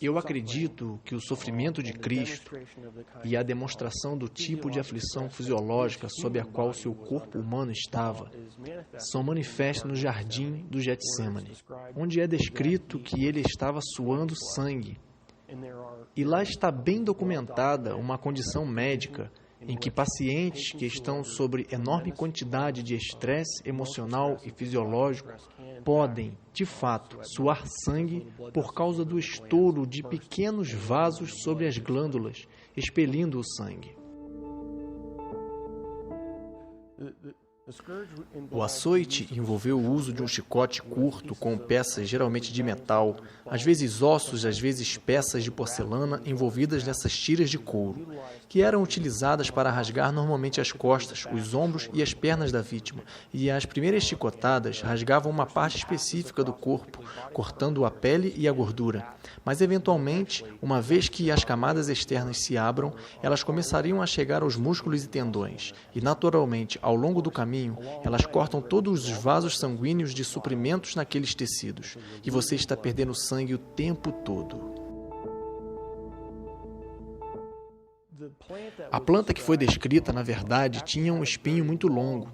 Eu acredito que o sofrimento de Cristo e a demonstração do tipo de aflição fisiológica sob a qual seu corpo humano estava são manifestos no jardim do Getsêmani, onde é descrito que ele estava suando sangue. E lá está bem documentada uma condição médica em que pacientes que estão sob enorme quantidade de estresse emocional e fisiológico podem, de fato, suar sangue por causa do estouro de pequenos vasos sobre as glândulas, expelindo o sangue. O açoite envolveu o uso de um chicote curto com peças geralmente de metal, às vezes ossos, às vezes peças de porcelana envolvidas nessas tiras de couro, que eram utilizadas para rasgar normalmente as costas, os ombros e as pernas da vítima, e as primeiras chicotadas rasgavam uma parte específica do corpo, cortando a pele e a gordura. Mas, eventualmente, uma vez que as camadas externas se abram, elas começariam a chegar aos músculos e tendões, e, naturalmente, ao longo do caminho, elas cortam todos os vasos sanguíneos de suprimentos naqueles tecidos, e você está perdendo sangue o tempo todo. A planta que foi descrita, na verdade, tinha um espinho muito longo.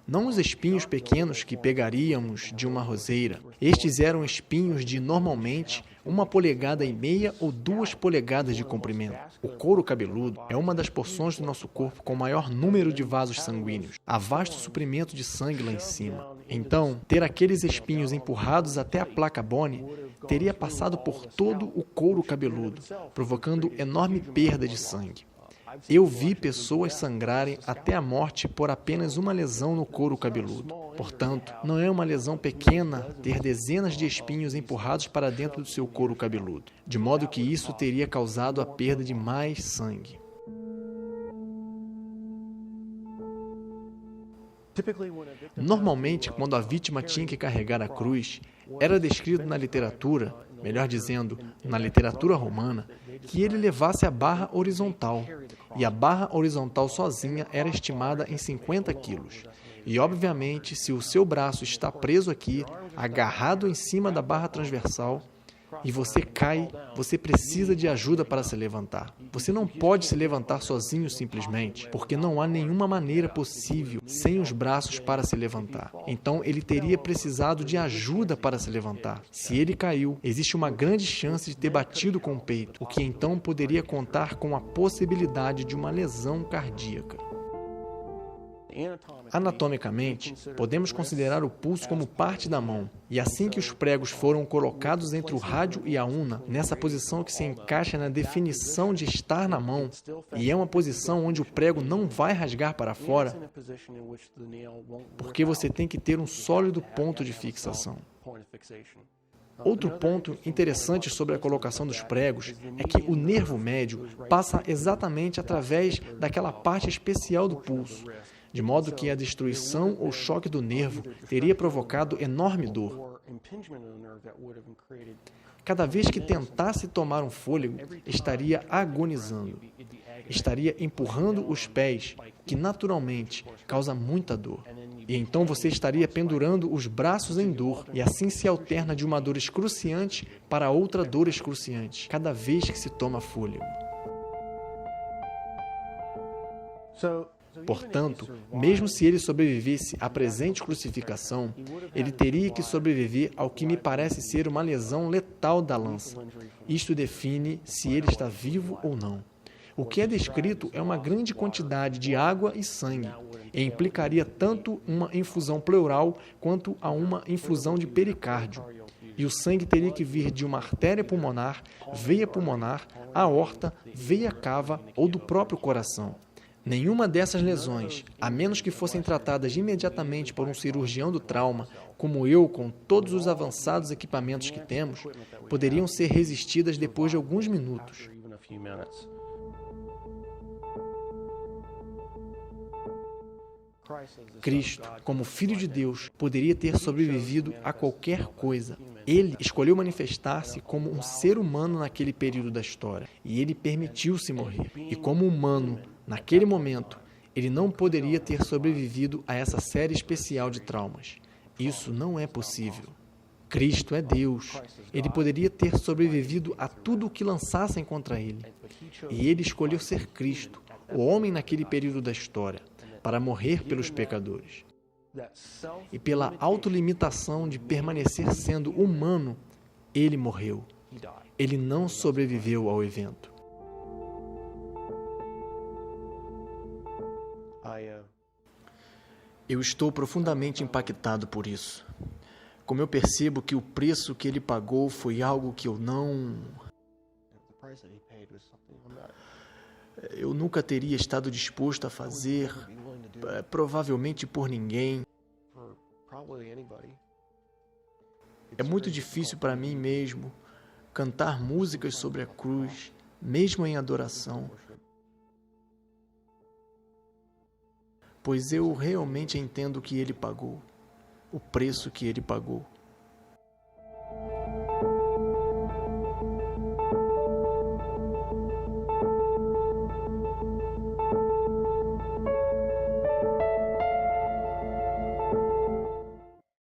Não os espinhos pequenos que pegaríamos de uma roseira. Estes eram espinhos de, normalmente, 1,5 polegadas ou 2 polegadas de comprimento. O couro cabeludo é uma das porções do nosso corpo com maior número de vasos sanguíneos. Há vasto suprimento de sangue lá em cima. Então, ter aqueles espinhos empurrados até a placa bone teria passado por todo o couro cabeludo, provocando enorme perda de sangue. Eu vi pessoas sangrarem até a morte por apenas uma lesão no couro cabeludo. Portanto, não é uma lesão pequena ter dezenas de espinhos empurrados para dentro do seu couro cabeludo, de modo que isso teria causado a perda de mais sangue. Normalmente, quando a vítima tinha que carregar a cruz, era descrito na literatura, melhor dizendo, na literatura romana, que ele levasse a barra horizontal, e a barra horizontal sozinha era estimada em 50 quilos. E, obviamente, se o seu braço está preso aqui, agarrado em cima da barra transversal, e você cai, você precisa de ajuda para se levantar. Você não pode se levantar sozinho simplesmente, porque não há nenhuma maneira possível sem os braços para se levantar. Então, ele teria precisado de ajuda para se levantar. Se ele caiu, existe uma grande chance de ter batido com o peito, o que então poderia contar com a possibilidade de uma lesão cardíaca. Anatomicamente, podemos considerar o pulso como parte da mão, e assim que os pregos foram colocados entre o rádio e a una, nessa posição que se encaixa na definição de estar na mão, e é uma posição onde o prego não vai rasgar para fora, porque você tem que ter um sólido ponto de fixação. Outro ponto interessante sobre a colocação dos pregos é que o nervo médio passa exatamente através daquela parte especial do pulso, de modo que a destruição ou choque do nervo teria provocado enorme dor. Cada vez que tentasse tomar um fôlego, estaria agonizando. Estaria empurrando os pés, que naturalmente causa muita dor. E então você estaria pendurando os braços em dor, e assim se alterna de uma dor excruciante para outra dor excruciante, cada vez que se toma fôlego. Portanto, mesmo se ele sobrevivesse à presente crucificação, ele teria que sobreviver ao que me parece ser uma lesão letal da lança. Isto define se ele está vivo ou não. O que é descrito é uma grande quantidade de água e sangue, e implicaria tanto uma infusão pleural quanto a uma infusão de pericárdio. E o sangue teria que vir de uma artéria pulmonar, veia pulmonar, aorta, veia cava ou do próprio coração. Nenhuma dessas lesões, a menos que fossem tratadas imediatamente por um cirurgião do trauma, como eu, com todos os avançados equipamentos que temos, poderiam ser resistidas depois de alguns minutos. Cristo, como Filho de Deus, poderia ter sobrevivido a qualquer coisa. Ele escolheu manifestar-se como um ser humano naquele período da história, e ele permitiu-se morrer. E como humano, naquele momento, ele não poderia ter sobrevivido a essa série especial de traumas. Isso não é possível. Cristo é Deus. Ele poderia ter sobrevivido a tudo o que lançassem contra ele. E ele escolheu ser Cristo, o homem naquele período da história, para morrer pelos pecadores. E pela autolimitação de permanecer sendo humano, ele morreu. Ele não sobreviveu ao evento. Eu estou profundamente impactado por isso. Como eu percebo que o preço que ele pagou foi algo que eu nunca teria estado disposto a fazer, provavelmente por ninguém. É muito difícil para mim mesmo cantar músicas sobre a cruz, mesmo em adoração, pois eu realmente entendo que ele pagou, o preço que ele pagou.